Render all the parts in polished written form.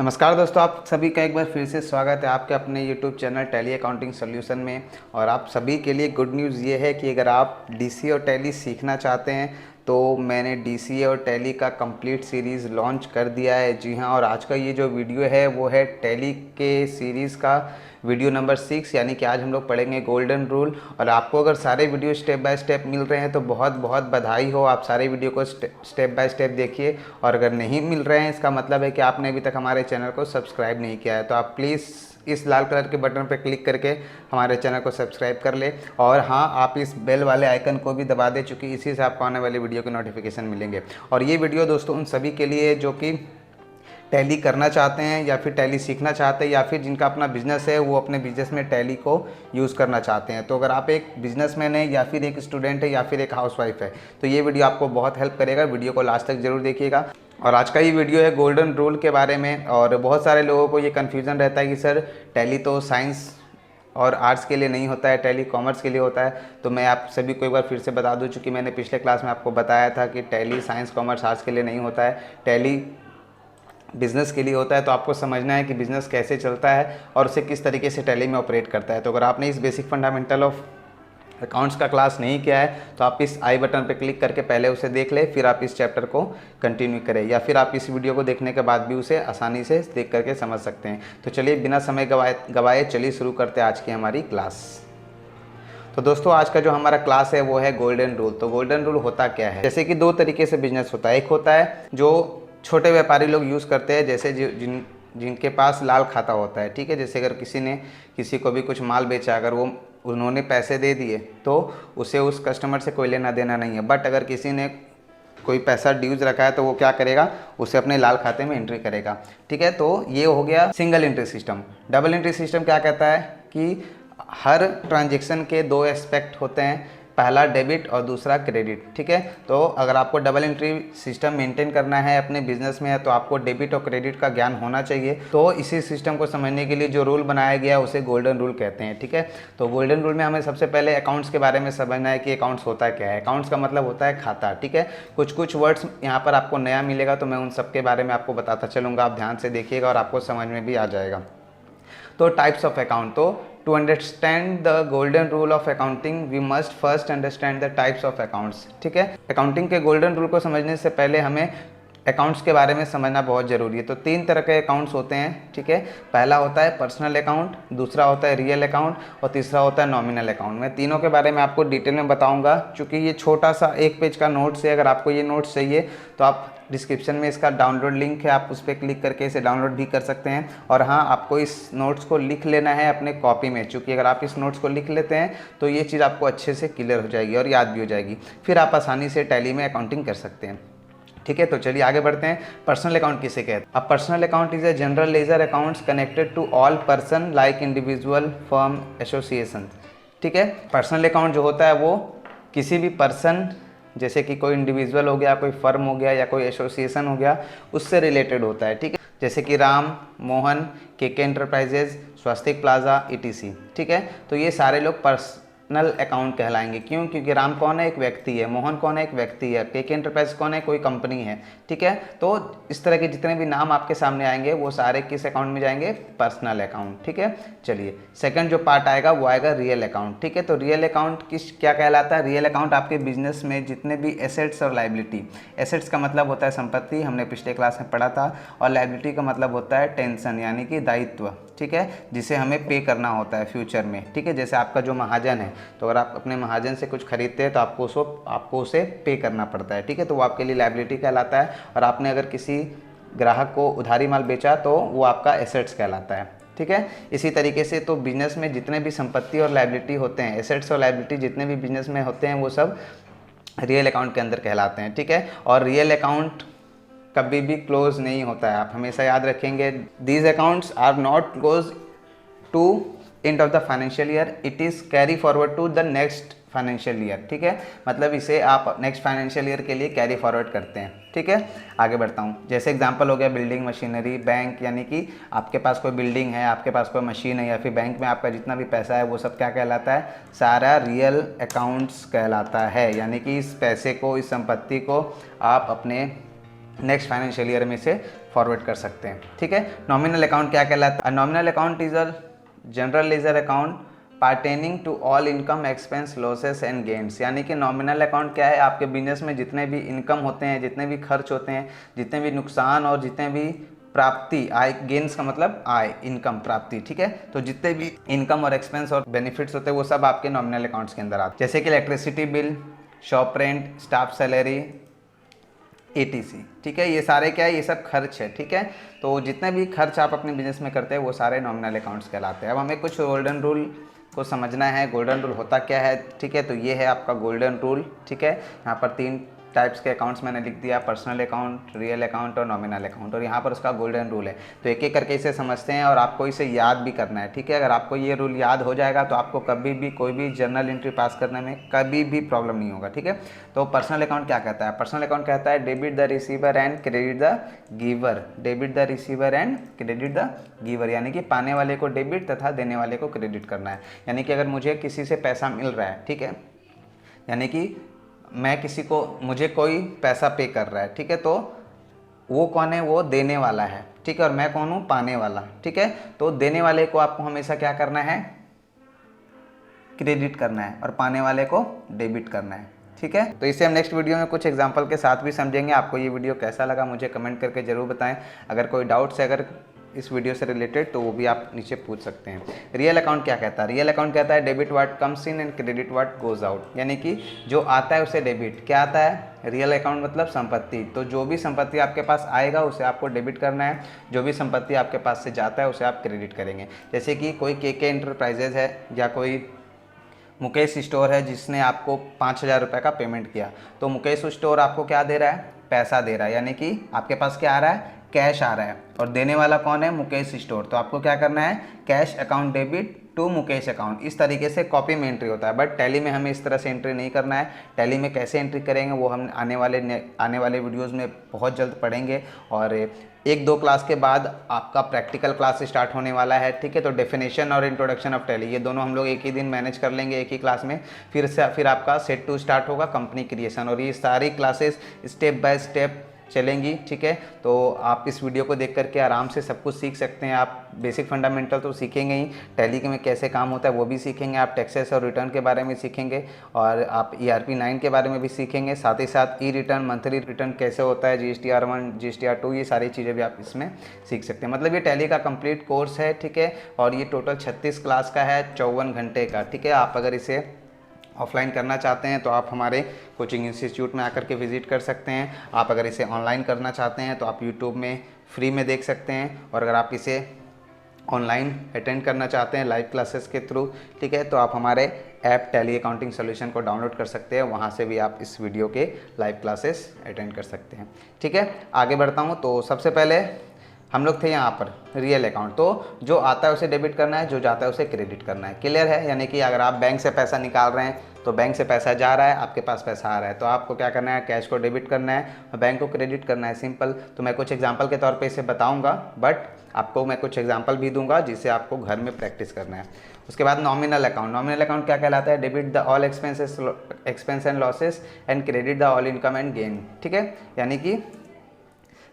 नमस्कार दोस्तों, आप सभी का एक बार फिर से स्वागत है आपके अपने YouTube channel tally accounting solution में। और आप सभी के लिए गुड न्यूज़ ये है कि अगर आप डीसीए और टैली सीखना चाहते हैं तो मैंने डीसीए और टैली का कंप्लीट सीरीज़ लॉन्च कर दिया है। जी हाँ, और आज का ये जो वीडियो है वो है टैली के सीरीज़ का वीडियो नंबर 6, यानी कि आज हम लोग पढ़ेंगे गोल्डन रूल। और आपको अगर सारे वीडियो स्टेप बाय स्टेप मिल रहे हैं तो बहुत बहुत बधाई हो, आप सारे वीडियो को स्टेप बाय स्टेप देखिए। और अगर नहीं मिल रहे हैं इसका मतलब है कि आपने अभी तक हमारे चैनल को सब्सक्राइब नहीं किया है, तो आप प्लीज़ इस लाल कलर के बटन पर क्लिक करके हमारे चैनल को सब्सक्राइब कर ले। और हाँ, आप इस बेल वाले आइकन को भी दबा दें, चूँकि इसी से आपको आने वाली वीडियो के नोटिफिकेशन मिलेंगे। और ये वीडियो दोस्तों उन सभी के लिए जो कि टैली करना चाहते हैं या फिर टैली सीखना चाहते हैं, या फिर जिनका अपना बिजनेस है वो अपने बिजनेस में टैली को यूज़ करना चाहते हैं। तो अगर आप एक बिजनेसमैन है या फिर एक स्टूडेंट है या फिर एक हाउसवाइफ है तो ये वीडियो आपको बहुत हेल्प करेगा। वीडियो को लास्ट तक जरूर देखिएगा। और आज का ये वीडियो है गोल्डन रूल के बारे में। और बहुत सारे लोगों को ये कन्फ्यूज़न रहता है कि सर टैली तो साइंस और आर्ट्स के लिए नहीं होता है, टैली कॉमर्स के लिए होता है। तो मैं आप सभी को एक बार फिर से बता दूं, चूँकि मैंने पिछले क्लास में आपको बताया था कि टैली साइंस कॉमर्स आर्ट्स के लिए नहीं होता है, टैली बिज़नेस के लिए होता है। तो आपको समझना है कि बिज़नेस कैसे चलता है और उसे किस तरीके से टैली में ऑपरेट करता है। तो अगर आपने इस बेसिक फंडामेंटल ऑफ अकाउंट्स का क्लास नहीं किया है तो आप इस आई बटन पर क्लिक करके पहले उसे देख लें, फिर आप इस चैप्टर को कंटिन्यू करें, या फिर आप इस वीडियो को देखने के बाद भी उसे आसानी से देख करके समझ सकते हैं। तो चलिए बिना समय गवाए चलिए शुरू करते हैं आज की हमारी क्लास। तो दोस्तों आज का जो हमारा क्लास है वो है गोल्डन रूल। तो गोल्डन रूल होता क्या है? जैसे कि दो तरीके से बिजनेस होता है। एक होता है जो छोटे व्यापारी लोग यूज़ करते हैं, जैसे जिनके पास लाल खाता होता है, ठीक है। जैसे अगर किसी ने किसी को भी कुछ माल बेचा, अगर वो उन्होंने पैसे दे दिए तो उसे उस कस्टमर से कोई लेना देना नहीं है। बट अगर किसी ने कोई पैसा ड्यूज रखा है तो वो क्या करेगा, उसे अपने लाल खाते में एंट्री करेगा, ठीक है। तो ये हो गया single entry system. Double entry system क्या कहता है कि हर ट्रांजेक्शन के दो एस्पेक्ट होते हैं, पहला डेबिट और दूसरा क्रेडिट, ठीक है। तो अगर आपको डबल एंट्री सिस्टम मेंटेन करना है अपने बिजनेस में तो आपको डेबिट और क्रेडिट का ज्ञान होना चाहिए। तो इसी सिस्टम को समझने के लिए जो रूल बनाया गया है उसे गोल्डन रूल कहते हैं, ठीक है। तो गोल्डन रूल में हमें सबसे पहले अकाउंट्स के बारे में समझना है कि अकाउंट्स होता क्या है। अकाउंट्स का मतलब होता है खाता, ठीक है। कुछ वर्ड्स यहाँ पर आपको नया मिलेगा तो मैं उन सब के बारे में आपको बताता चलूँगा, आप ध्यान से देखिएगा और आपको समझ में भी आ जाएगा। तो टाइप्स ऑफ अकाउंट, तो to understand the golden rule of accounting we must first understand the types of accounts, ठीक है। अकाउंटिंग के गोल्डन रूल को समझने से पहले हमें अकाउंट्स के बारे में समझना बहुत ज़रूरी है। तो तीन तरह के अकाउंट्स होते हैं, ठीक है। पहला होता है पर्सनल अकाउंट, दूसरा होता है रियल अकाउंट और तीसरा होता है नॉमिनल अकाउंट। मैं तीनों के बारे में आपको डिटेल में बताऊंगा। चूँकि ये छोटा सा एक पेज का नोट्स है, अगर आपको ये नोट्स चाहिए तो आप डिस्क्रिप्शन में इसका डाउनलोड लिंक है, आप उस पर क्लिक करके इसे डाउनलोड भी कर सकते हैं। और हाँ, आपको इस नोट्स को लिख लेना है अपने कॉपी में, चूँकि अगर आप इस नोट्स को लिख लेते हैं तो ये चीज़ आपको अच्छे से क्लियर हो जाएगी और याद भी हो जाएगी, फिर आप आसानी से टैली में अकाउंटिंग कर सकते हैं, ठीक है। तो चलिए आगे बढ़ते हैं। पर्सनल अकाउंट किसे कहते हैं? अब personal account is a general ledger accounts connected to all person like individual, firm, association, ठीक है। पर्सनल अकाउंट जो होता है वो किसी भी पर्सन, जैसे कि कोई इंडिविजुअल हो गया, कोई फर्म हो गया या कोई एसोसिएशन हो गया, उससे रिलेटेड होता है, ठीक है। जैसे कि राम, मोहन, केके एंटरप्राइजेज, स्वस्तिक प्लाजा, ईटीसी, ठीक है। तो ये सारे लोग पर्सनल अकाउंट कहलाएंगे। क्यों? क्योंकि राम कौन है? एक व्यक्ति है। मोहन कौन है? एक व्यक्ति है। केके एंटरप्राइज कौन है? कोई कंपनी है, ठीक है। तो इस तरह के जितने भी नाम आपके सामने आएंगे वो सारे किस अकाउंट में जाएंगे? पर्सनल अकाउंट, ठीक है। चलिए सेकंड जो पार्ट आएगा वो आएगा रियल अकाउंट, ठीक है। तो रियल अकाउंट क्या कहलाता है? रियल अकाउंट आपके बिजनेस में जितने भी एसेट्स और लाइबिलिटी, एसेट्स का मतलब होता है संपत्ति, हमने पिछले क्लास में पढ़ा था, और लाइबिलिटी का मतलब होता है टेंशन यानी कि दायित्व, ठीक है, जिसे हमें पे करना होता है फ्यूचर में, ठीक है। जैसे आपका जो महाजन है, तो अगर आप अपने महाजन से कुछ खरीदते हैं तो आपको उसे पे करना पड़ता है, ठीक है। तो वो आपके लिए लायबिलिटी कहलाता है। और आपने अगर किसी ग्राहक को उधारी माल बेचा तो वो आपका एसेट्स कहलाता है, ठीक है। इसी तरीके से तो बिजनेस में जितने भी संपत्ति और लायबिलिटी होते हैं, एसेट्स और लायबिलिटी जितने भी बिजनेस में होते हैं वो सब रियल अकाउंट के अंदर कहलाते हैं, ठीक है। और रियल अकाउंट कभी भी क्लोज नहीं होता है, आप हमेशा याद रखेंगे। These accounts are not close to end of the financial year, it is carry forward to the next financial year, ठीक है। मतलब इसे आप नेक्स्ट फाइनेंशियल ईयर के लिए कैरी फॉरवर्ड करते हैं, ठीक है। आगे बढ़ता हूँ। जैसे एग्जांपल हो गया बिल्डिंग, मशीनरी, बैंक, यानी कि आपके पास कोई बिल्डिंग है, आपके पास कोई मशीन है, या फिर बैंक में आपका जितना भी पैसा है वो सब क्या कहलाता है? सारा रियल अकाउंट्स कहलाता है। यानी कि इस पैसे को, इस संपत्ति को आप अपने नेक्स्ट फाइनेंशियल ईयर में से फॉरवर्ड कर सकते हैं। ठीक है, नॉमिनल अकाउंट क्या कहलाता है? Nominal account is a general ledger account pertaining to all income expense losses and gains. यानी कि नॉमिनल अकाउंट क्या है? आपके बिजनेस में जितने भी इनकम होते हैं, जितने भी खर्च होते हैं, जितने भी नुकसान और जितने भी प्राप्ति, आय, गेन्स का मतलब आय, इनकम, प्राप्ति। ठीक है, तो जितने भी इनकम और एक्सपेंस और बेनिफिट्स होते हैं वो सब आपके नॉमिनल अकाउंट्स के अंदर आते हैं। जैसे कि electricity bill, shop rent, staff salary, etc. ठीक है, ये सारे क्या है? ये सब खर्च है। ठीक है, तो जितने भी खर्च आप अपने बिजनेस में करते हैं वो सारे नॉमिनल अकाउंट्स कहलाते हैं। अब हमें कुछ गोल्डन रूल को समझना है। गोल्डन रूल होता क्या है? ठीक है, तो ये है आपका गोल्डन रूल। ठीक है, यहाँ पर 3 टाइप्स के अकाउंट्स मैंने लिख दिया, पर्सनल अकाउंट, रियल अकाउंट और नॉमिनल अकाउंट, और यहाँ पर उसका गोल्डन रूल है। तो एक एक करके इसे समझते हैं और आपको इसे याद भी करना है। ठीक है, अगर आपको ये रूल याद हो जाएगा तो आपको कभी भी कोई भी जर्नल एंट्री पास करने में कभी भी प्रॉब्लम नहीं होगा। ठीक है, तो पर्सनल अकाउंट क्या कहता है? पर्सनल अकाउंट कहता है debit the receiver and credit the giver. Debit the receiver and credit the giver, यानी कि पाने वाले को डेबिट तथा देने वाले को क्रेडिट करना है। यानी कि अगर मुझे किसी से पैसा मिल रहा है, ठीक है, यानी कि मैं किसी को, मुझे कोई पैसा पे कर रहा है, ठीक है, तो वो कौन है? वो देने वाला है। ठीक है, और मैं कौन हूँ? पाने वाला। ठीक है, तो देने वाले को आपको हमेशा क्या करना है? क्रेडिट करना है, और पाने वाले को डेबिट करना है। ठीक है, तो इसे हम नेक्स्ट वीडियो में कुछ एग्जांपल के साथ भी समझेंगे। आपको ये वीडियो कैसा लगा मुझे कमेंट करके ज़रूर बताएं। अगर कोई डाउट्स है अगर इस वीडियो से रिलेटेड तो वो भी आप नीचे पूछ सकते हैं। रियल अकाउंट क्या कहता है? रियल अकाउंट कहता है debit what comes in and credit what goes out. यानी कि जो आता है उसे डेबिट। क्या आता है? रियल अकाउंट मतलब संपत्ति। तो जो भी संपत्ति आपके पास आएगा उसे आपको डेबिट करना है, जो भी संपत्ति आपके पास से जाता है उसे आप क्रेडिट करेंगे। जैसे कि कोई के एंटरप्राइजेज है या कोई मुकेश स्टोर है जिसने आपको 5,000 रुपये का पेमेंट किया, तो मुकेश स्टोर आपको क्या दे रहा है? पैसा दे रहा है। यानी कि आपके पास क्या आ रहा है? कैश आ रहा है, और देने वाला कौन है? मुकेश स्टोर। तो आपको क्या करना है? Cash account debit to Mukesh account. इस तरीके से कॉपी में एंट्री होता है, बट टैली में हमें इस तरह से एंट्री नहीं करना है। टैली में कैसे एंट्री करेंगे वो हम आने वाले वीडियोज़ में बहुत जल्द पढ़ेंगे, और 1-2 क्लास के बाद आपका प्रैक्टिकल क्लास स्टार्ट होने वाला है। ठीक है, तो डेफिनेशन और इंट्रोडक्शन ऑफ टैली ये दोनों हम लोग एक ही दिन मैनेज कर लेंगे, एक ही क्लास में। फिर आपका सेट 2 स्टार्ट होगा, कंपनी क्रिएशन, और ये सारी क्लासेस स्टेप बाय स्टेप चलेंगी। ठीक है, तो आप इस वीडियो को देख करके आराम से सब कुछ सीख सकते हैं। आप बेसिक फंडामेंटल तो सीखेंगे ही, टैली में कैसे काम होता है वो भी सीखेंगे, आप टैक्सेस और रिटर्न के बारे में सीखेंगे, और आप ERP 9 के बारे में भी सीखेंगे। साथ ही साथ ई रिटर्न, मंथली रिटर्न कैसे होता है, GSTR1, GSTR2, ये सारी चीज़ें भी आप इसमें सीख सकते हैं। मतलब ये टैली का कंप्लीट कोर्स है। ठीक है, और ये टोटल 36 क्लास का है, 54 घंटे का। ठीक है, आप अगर इसे ऑफलाइन करना चाहते हैं तो आप हमारे कोचिंग इंस्टीट्यूट में आकर के विज़िट कर सकते हैं। आप अगर इसे ऑनलाइन करना चाहते हैं तो आप यूट्यूब में फ्री में देख सकते हैं, और अगर आप इसे ऑनलाइन अटेंड करना चाहते हैं लाइव क्लासेस के थ्रू, ठीक है, तो आप हमारे ऐप टैली अकाउंटिंग सॉल्यूशन को डाउनलोड कर सकते हैं। वहाँ से भी आप इस वीडियो के लाइव क्लासेस अटेंड कर सकते हैं। ठीक है, आगे बढ़ता हूँ। तो सबसे पहले हम लोग थे यहाँ पर रियल अकाउंट, तो जो आता है उसे डेबिट करना है, जो जाता है उसे क्रेडिट करना है। क्लियर है? यानी कि अगर आप बैंक से पैसा निकाल रहे हैं तो बैंक से पैसा जा रहा है, आपके पास पैसा आ रहा है, तो आपको क्या करना है? कैश को डेबिट करना है और बैंक को क्रेडिट करना है, सिंपल। तो मैं कुछ एग्जांपल के तौर पे इसे बताऊंगा, बट आपको मैं कुछ एग्जांपल भी दूंगा जिससे आपको घर में प्रैक्टिस करना है। उसके बाद नॉमिनल अकाउंट। नॉमिनल अकाउंट क्या कहलाता है? Debit the all expense and losses and credit the all income and gain. ठीक है, यानी कि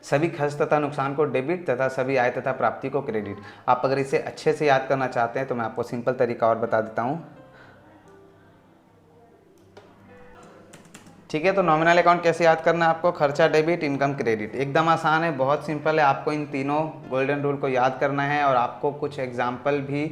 सभी खर्च तथा नुकसान को डेबिट तथा सभी आय तथा प्राप्ति को क्रेडिट। आप अगर इसे अच्छे से याद करना चाहते हैं तो मैं आपको सिंपल तरीका और बता देता हूँ। ठीक है, तो नॉमिनल अकाउंट कैसे याद करना है आपको? खर्चा डेबिट, इनकम क्रेडिट। एकदम आसान है, बहुत सिंपल है। आपको इन तीनों गोल्डन रूल को याद करना है और आपको कुछ एग्जाम्पल भी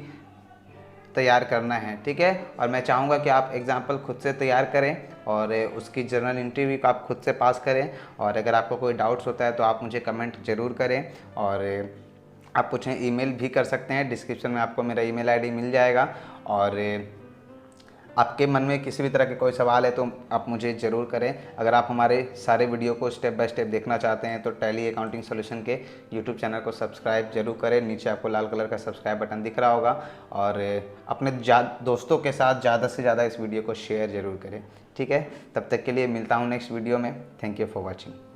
तैयार करना है। ठीक है, और मैं चाहूँगा कि आप एग्जाम्पल खुद से तैयार करें और उसकी जर्नल एंट्री भी आप खुद से पास करें। और अगर आपको कोई डाउट्स होता है तो आप मुझे कमेंट ज़रूर करें, और आप मुझे ईमेल भी कर सकते हैं। डिस्क्रिप्शन में आपको मेरा ईमेल आईडी मिल जाएगा, और आपके मन में किसी भी तरह के कोई सवाल है तो आप मुझे ज़रूर करें। अगर आप हमारे सारे वीडियो को स्टेप बाय स्टेप देखना चाहते हैं तो टैली अकाउंटिंग सॉल्यूशन के यूट्यूब चैनल को सब्सक्राइब जरूर करें। नीचे आपको लाल कलर का सब्सक्राइब बटन दिख रहा होगा, और अपने दोस्तों के साथ ज़्यादा से ज़्यादा इस वीडियो को शेयर ज़रूर करें। ठीक है, तब तक के लिए मिलता हूँ नेक्स्ट वीडियो में। Thank you for watching.